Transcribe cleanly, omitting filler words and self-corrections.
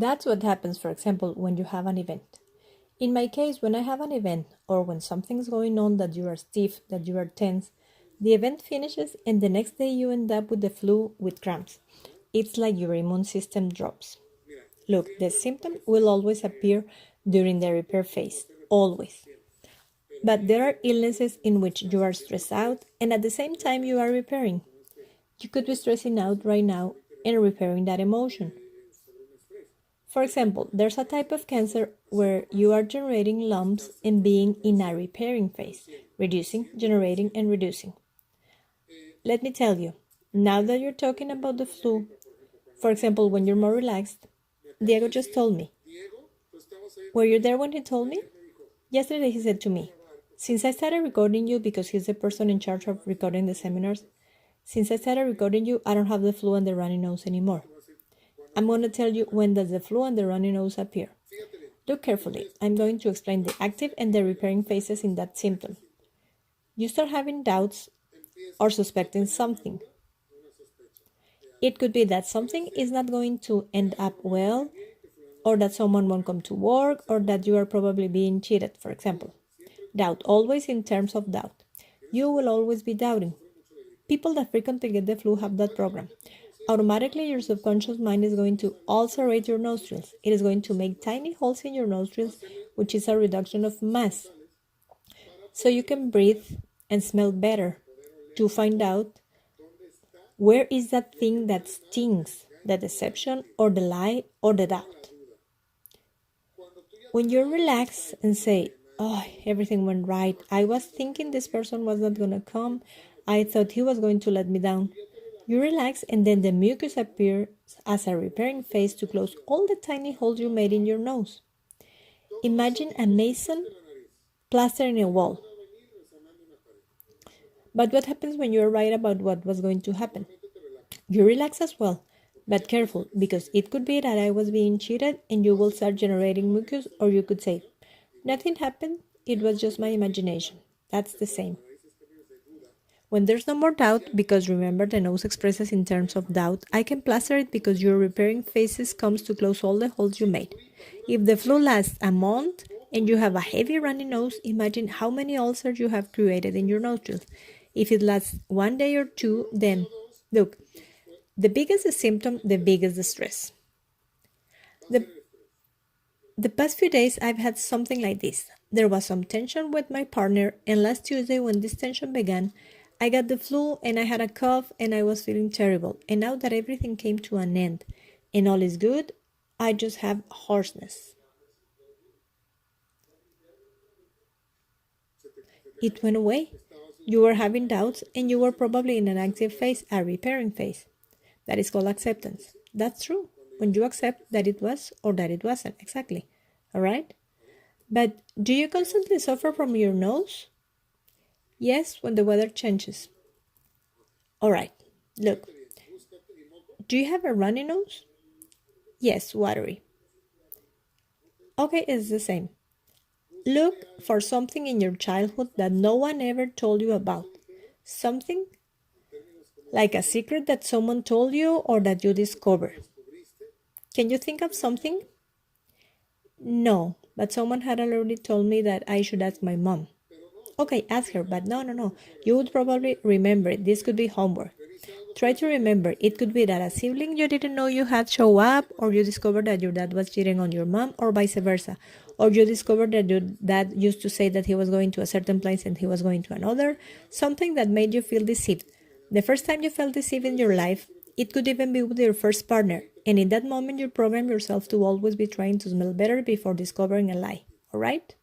That's what happens, for example, when you have an event. In my case, when I have an event or when something's going on that you are stiff, that you are tense, the event finishes and the next day you end up with the flu with cramps. It's like your immune system drops. Look, the symptom will always appear during the repair phase, always. But there are illnesses in which you are stressed out and at the same time you are repairing. You could be stressing out right now and repairing that emotion. For example, there's a type of cancer where you are generating lumps and being in a repairing phase, reducing, generating, and reducing. Let me tell you, now that you're talking about the flu, for example, when you're more relaxed, Diego just told me. Were you there when he told me? Yesterday he said to me, since I started recording you because he's the person in charge of recording the seminars, since I started recording you, I don't have the flu and the runny nose anymore. I'm going to tell you when does the flu and the runny nose appear. Look carefully. I'm going to explain the active and the repairing phases in that symptom. You start having doubts or suspecting something. It could be that something is not going to end up well, or that someone won't come to work, or that you are probably being cheated, for example. Doubt, always in terms of doubt. You will always be doubting. People that frequently get the flu have that program. Automatically, your subconscious mind is going to ulcerate your nostrils. It is going to make tiny holes in your nostrils, which is a reduction of mass. So you can breathe and smell better to find out where is that thing that stings, the deception or the lie or the doubt. When you relax and say, oh, everything went right. I was thinking this person was not going to come. I thought he was going to let me down. You relax and then the mucus appears as a repairing phase to close all the tiny holes you made in your nose. Imagine a mason plastering a wall. But what happens when you're right about what was going to happen? You relax as well, but careful, because it could be that I was being cheated and you will start generating mucus, or you could say, nothing happened, it was just my imagination. That's the same. When there's no more doubt, because remember the nose expresses in terms of doubt, I can plaster it because your repairing phases comes to close all the holes you made. If the flu lasts a month and you have a heavy runny nose, imagine how many ulcers you have created in your nostrils. If it lasts 1 day or two, then look, the bigger the symptom, the bigger the stress. The past few days I've had something like this. There was some tension with my partner, and last Tuesday when this tension began, I got the flu and I had a cough and I was feeling terrible. And now that everything came to an end and all is good, I just have hoarseness. It went away. You were having doubts and you were probably in an active phase, a repairing phase. That is called acceptance. That's true. When you accept that it was or that it wasn't. Exactly. All right? But do you constantly suffer from your nose? Yes, when the weather changes. All right, look. Do you have a runny nose? Yes, watery. Okay, it's the same. Look for something in your childhood that no one ever told you about. Something like a secret that someone told you or that you discovered. Can you think of something? No, but someone had already told me that I should ask my mom. Okay, ask her, but no. You would probably remember it. This could be homework. Try to remember. It could be that a sibling you didn't know you had show up, or you discovered that your dad was cheating on your mom, or vice versa. Or you discovered that your dad used to say that he was going to a certain place and he was going to another. Something that made you feel deceived. The first time you felt deceived in your life, it could even be with your first partner. And in that moment, you program yourself to always be trying to smell better before discovering a lie. All right?